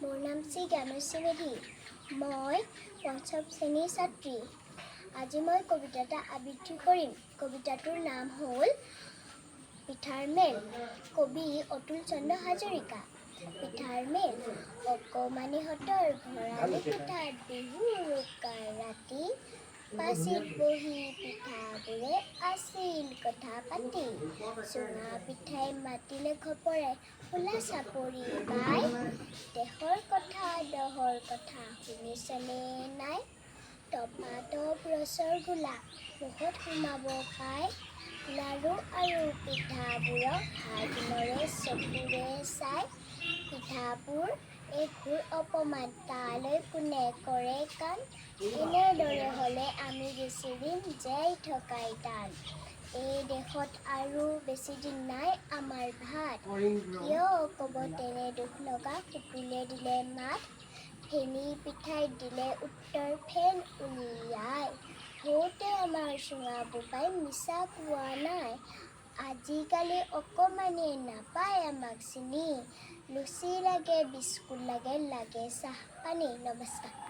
মোৰ নাম শ্ৰী জ্ঞানশ্ৰী মেধি। মই পঞ্চম শ্ৰেণীৰ ছাত্ৰী। আজি মই কবিতা এটা আবৃত্তি কৰিম। কবিতাটোৰ নাম হ'ল পিঠাৰ মেল। কবি অতুল চন্দ্ৰ হাজৰিকা। পিঠাৰ মেল। অকমানিহঁতৰ ভৰালি পিঠাত বিহু উৰুকাৰ ৰাতি, পাচিত বহি পিঠাবোৰে আছিল কথা পাতি। চুঙা পিঠাই মাতিলে খপৰে, খোলা চাপৰি বাই। দেশৰ কথা দহৰ কথা শুনিছনে নাই? টপাটপ ৰসৰ গোলা মুখত সোমাব পাই। লাৰু আৰু পিঠাবোৰক ভাগিনৰে চকুৰে চাই। পিঠাবোৰ এই ঘোৰ অপমান, তালৈ কোনে কৰে কাণ? এনেদৰে হ'লে আমি বেচিদিন জীয়াই থকাই টান। এই দেশত আৰু বেছিদিন নাই আমাৰ ভাত। কিয় ক'ব তেনে দুখ লগা, সুতুলে দিলে মাত। ফেনী পিঠাই দিলে উত্তৰ ফেন উলিয়াই। হওঁতে আমাৰ চুঙা বোপাই মিছা কোৱা নাই। আজিকালি অকমানিয়ে নাপায় আমাক চিনি। লুচি লাগে, বিস্কুট লাগে, লাগে চাহ পানী। নমস্কাৰ।